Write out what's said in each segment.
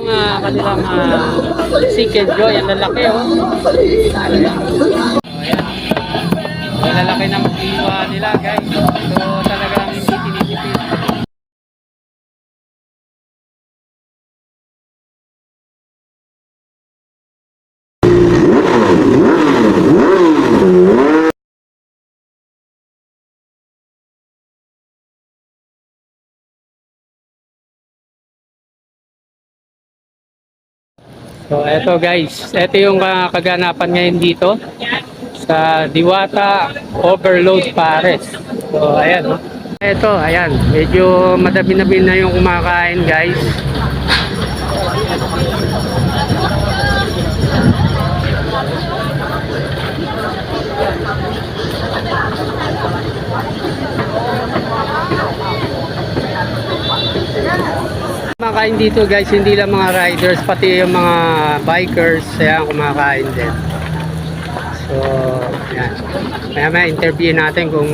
Kanilang chicken joy, ang lalaki oh. Ayan. Ang lalaki ng iwa nila guys. So talagang hindi tinitipid. So eto guys, eto yung kaganapan ngayon dito sa Diwata Overload Pares. So ayan oh. Eto, ayan, medyo madami na yung kumakain guys. Kumakain dito guys, hindi lang mga riders, pati yung mga bikers, ayan, kumakain din. So, ayan. Maya interview natin kung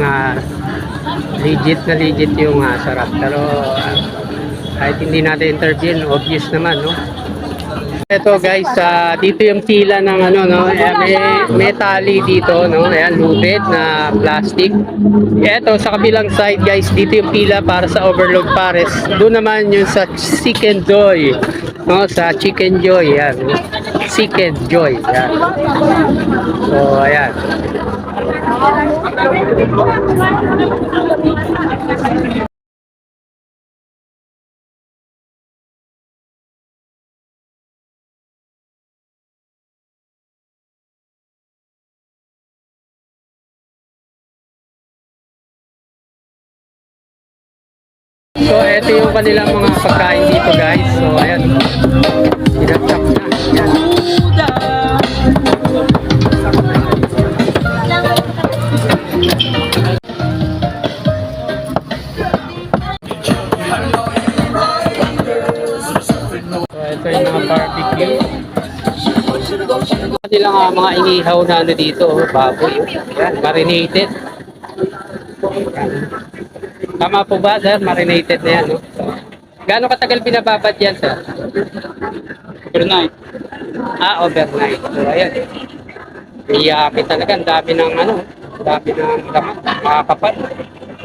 legit yung sarap. Pero kahit hindi natin interview, obvious naman, no? Ito guys, dito yung pila ng ano, no? May tali dito, no? Ayan, lubid na plastic. Ito sa kabilang side guys, dito yung pila para sa Overload Pares. Doon naman yung sa Chicken Joy, no? Sa Chicken Joy, yan. Chicken Joy, yan. So, ayan. So, ito yung kanilang mga pagkain dito guys. So, ayan. Sinatsak na. Ayan. So, ito yung mga barbecue. Kanilang mga inihaw na ano dito. Baboy. Ayan. Marinated. Tama po ba, sir? Marinated na yan, no? Gaano katagal binababad yan, sir? Overnight. Overnight. So, ayan. Iyaki talaga. Ang dami ng ano. Dami ng laman. Makakapal.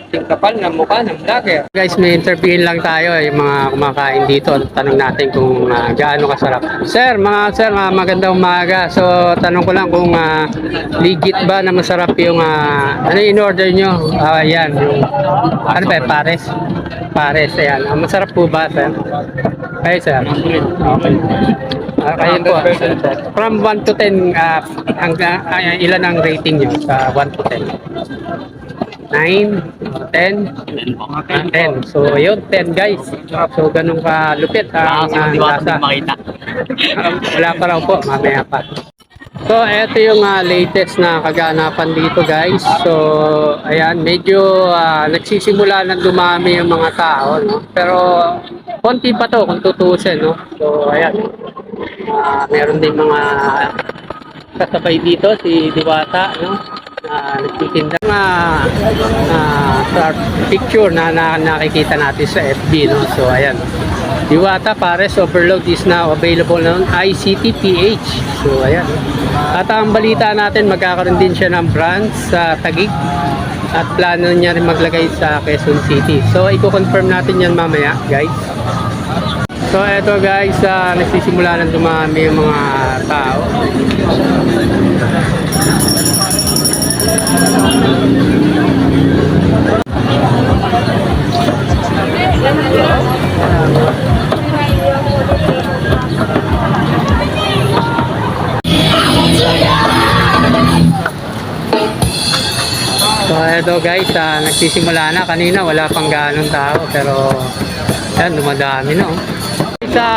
Ting kapal ng mukha ng vlogger. Guys, may interviewin lang tayo. Yung mga kumakain dito. Tanong natin kung gaano kasarap. Sir, magandang umaga. So, tanong ko lang kung legit ba na masarap yung ano yung in-order nyo? Ayan. Yung, ano ba? Pares. Ayan. Masarap po ba, sir? Kayo, sir? Okay. Kayo po. From 1 to 10, hanggang ilan ang rating nyo sa 1 to 10? 9, 10, 10. So, yun, 10 guys. So, ganun kalupit ang lasa. Wala pa raw po, mamaya pa. So, ito yung latest na kaganapan dito guys. So, ayan, medyo nagsisimula na dumami yung mga tao, no? Pero, konti pa to kung tutusin, no? So, ayan. Meron din mga kasabay dito, si Diwata, no? Nagtitinda sa picture na nakikita natin sa FB, no? So ayan, Diwata Pares Overload is now available on ICT PH. So ayan, at ang balita natin, magkakaroon din siya ng branch sa Taguig at plano niya rin maglagay sa Quezon City. So i-confirm natin yan mamaya guys. So eto guys, nagsisimula na dumami yung mga tao. So eto guys, nagsisimula na. Kanina wala pang ganong tao, pero yan, dumadami na, oh.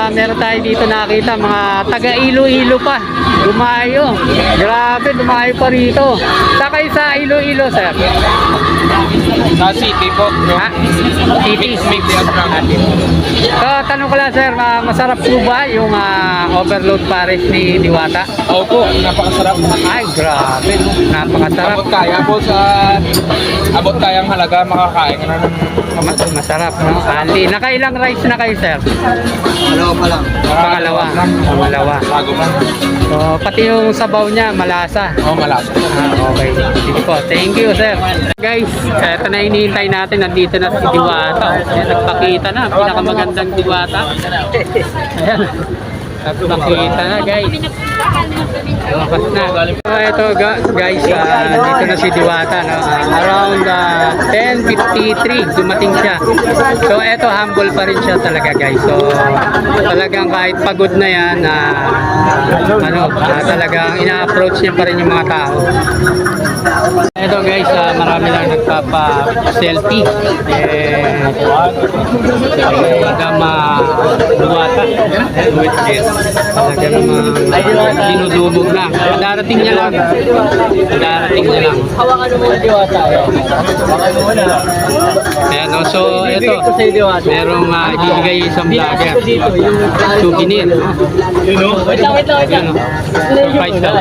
Meron tayo dito nakita mga taga Iloilo pa, dumayo, grabe, dumayo pa rito. Sakay sa Iloilo, sir? Sa city po, bro. City? Mix So, tanong ko lang, sir, masarap po ba yung Overload Pares ni Diwata? Opo, napakasarap. Ay, grabe, no? Napakasarap. Abot kayang halaga, makakain ka na ng Masarap, no? Ali, nakailang rice na kayo, sir? Dalawa pa lang. Pangalawa. Bago pa. So, pati yung sabaw niya, malasa. Oo, malapit. Okay. Sige po. Thank you, sir. Guys, eto na hinihintay natin. Nandito na si Diwata. Ayan, nagpakita na. Pinakamagandang Diwata. Ayan. Nagpakita na, guys. Lakas na. So, ito, guys. Dito na si Diwata. No? Around 10:53, dumating siya. So, eto, humble pa rin siya talaga, guys. So, talagang kahit pagod na yan, talagang ina-approach niya pa rin yung mga tao. Ito guys, marami lang nagpapa-selfie. Gama Duwata. Talaga namang dinudubog na. Darating niya lang. Hawakan mo muna Diwata. Ayan, no? So ito, merong ibibigay isang vlogger. Souvenir. Wait lang. Ayan, no? Surprise daw.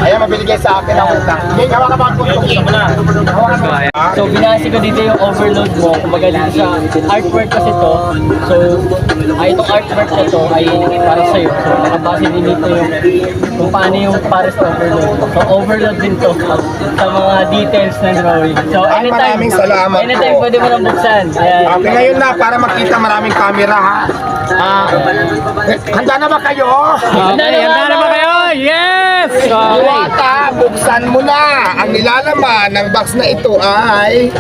Ayan, mabiligay sa akin ang utang. Hindi, hawa ka ba ang puntok mo na? So, ayan. So, binasi ko dito yung overload mo. Kumbaga dito sa artwork kasi to. So, itong artwork na to ay para sa'yo. So, nakabase din dito yung kung paano yung pares na overload mo. So, overload din to sa mga details ng drawing. So, Ay, maraming salamat anytime po. pwede mo nang buksan. Ayan. Okay, ngayon na, para makita maraming camera ha. Handa na ba kayo? Okay, handa na ba kayo? Yes! Okay. Diwata, buksan mo na. Ang nilalaman ng box na ito ay...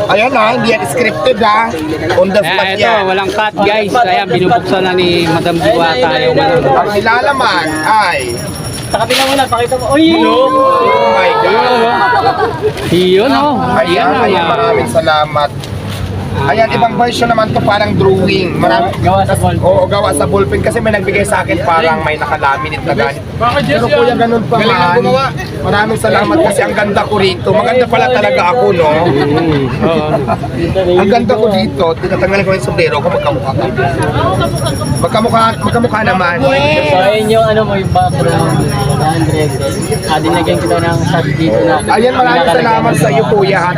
Ayan ha, hindi yan scripted ha. On the spot Ito, yan. walang cut guys. Ayan, binubuksan na ni Madam Diwata yung Ang nilalaman ay... Sa kabila mo na, pakita mo. Uy! Oh my God. Yun o. Ayan, maraming salamat. Ayan, ibang version naman to parang drawing. Gawa sa ball. Oo, gawa sa ballpen kasi may nagbigay sa akin parang may nakalaminate na ganit. Pero kuya, ganun pa man. Maraming salamat kasi ang ganda ko rito. Maganda pala talaga ako, no? Oo. Ang ganda ko dito. Tinatanggal ko yung sombrero ko, magkamukha ka. Magkamukha naman. So, ayun yung ano mo, yung background. 100. Dinagyan kita ng shot dito na. Ayan, maraming salamat sa iyo, kuya.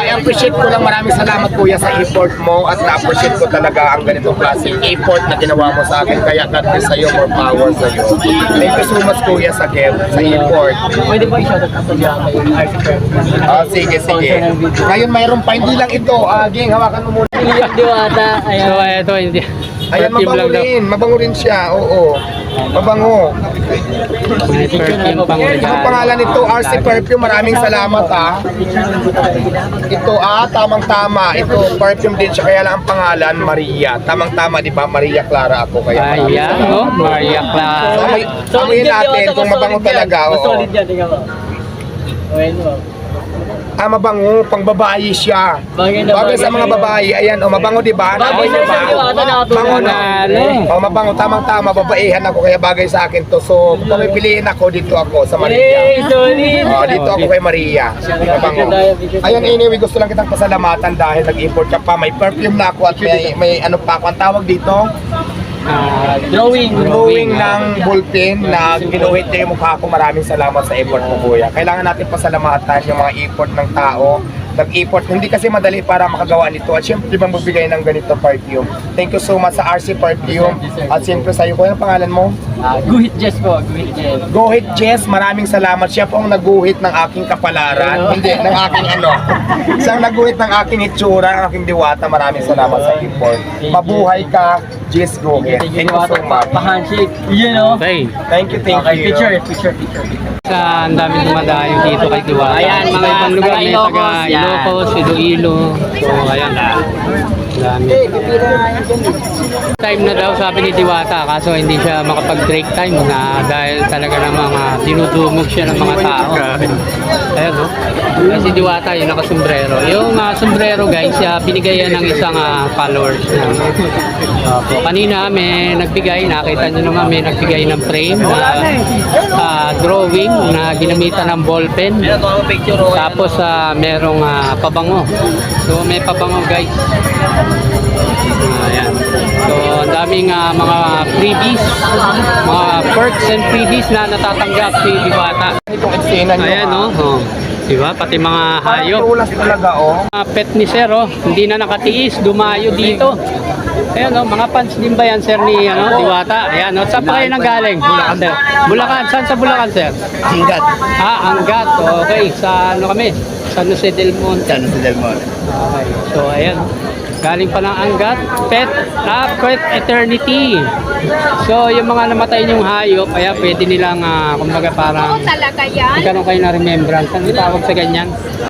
I-appreciate ko lang, maraming salamat, kuya, sa effort mo at na-appreciate ko talaga ang ganitong klaseng effort na ginawa mo sa akin. Kaya God bless sa iyo, more power sa iyo. Thank you so much, kuya, sa gift, sa effort. Pwede po i-shoutout sa Diwata yung artwork. Sige. Ngayon, mayroon pa, hindi lang ito. Ging, hawakan mo muna. Yung Diwata, ayan. So, ito, hindi. Ayan, mabango rin siya. Oo, mabango. May perfume pang Ang regalo. pangalan nito, RC Perfume. Maraming salamat ha. Ito tamang-tama. Ito perfume din siya. Kaya lang ang pangalan, Maria. Tamang-tama, di ba? Maria Clara ako. Kaya Ayan, no? Maria Clara. amoyin natin kung mabango talaga. Oo. Solid yan, tingnan mo. Bueno. Mabango. Pang babae siya. Bagay na Bagay sa mga babae. Ayan, mabango, di ba? Bagay Amoy sa niyo ba? Diwata na Bango na. Ano? Mabango, tamang-tama. Babaihan ako. Kaya bagay sa akin to. So, kung pipiliin ako, dito ako sa Maria. Hey, solid! Dito ako kay Maria. Mabango. Ayun, anyway, gusto lang kitang pasalamatan dahil nag-import ka pa. May perfume na ako at may ano pa ako. Ang tawag dito, drawing ng ballpen na ginuhit niya yung mukha ko. Maraming salamat sa effort mo, kuya. Kailangan natin pasalamatan yung mga effort ng tao. Nag-effort, hindi kasi madali para makagawa nito. At syempre, di ba magbigay ng ganito perfume. Thank you so much sa RC Perfume. At syempre sa'yo, kuya, ang pangalan mo? Guhit Jess po, Guhit Jess. Guhit Jess, maraming salamat. Siya po ang naguhit ng aking kapalaran. Hindi, ng aking ano. Siya ang naguhit ng aking itsura, ng aking Diwata. Maraming salamat sa effort. Mabuhay ka, Jess Guhit. Thank you so much. Pa-handshake. Yun o. Okay. Thank you. Okay, picture. Sa ang daming dumadayo dito kay Diwata. Ayan, mga ibang lugar. May taga Ilocos, Iloilo. So, ayan. Dami. Time na daw sabi ni Diwata, kaso hindi siya makapag-break time na dahil talaga namang dinudumog siya ng mga tao. Ayan, no? Kasi Diwata, yung nakasombrero. Yung sombrero, guys, binigay yan ng isang followers niya. So, kanina may nagbigay, nakita nyo naman may nagbigay ng frame na drawing na ginamitan ng ballpen. Tapos merong pabango. So may pabango, guys. Ayan. So ang daming mga freebies, mga perks and freebies na natatanggap si Diwata. Itong eksena nyo. Ayan, no? Oh. Diba? Pati mga hayop. Tulas talaga, oh. Pet ni Sir, oh, hindi na nakatiis, dumayo dito. Ayan, no, mga fans din ba yan, sir, ni Diwata? Ayan, no, saan pa kayo nanggaling? Bulacan, sir. Bulacan, saan sa Bulacan, sir? Singkat. Angat. Okay, sa ano kami? San Jose del Monte. San Jose del Monte. Okay, so ayan. Galing pa ng Angat, Pet Eternity. So, yung mga namatay niyong hayop, kaya pwede nilang, kumbaga parang, Oo talaga yan. magkaroon kayo na remembrance. Ano tawag sa ganyan?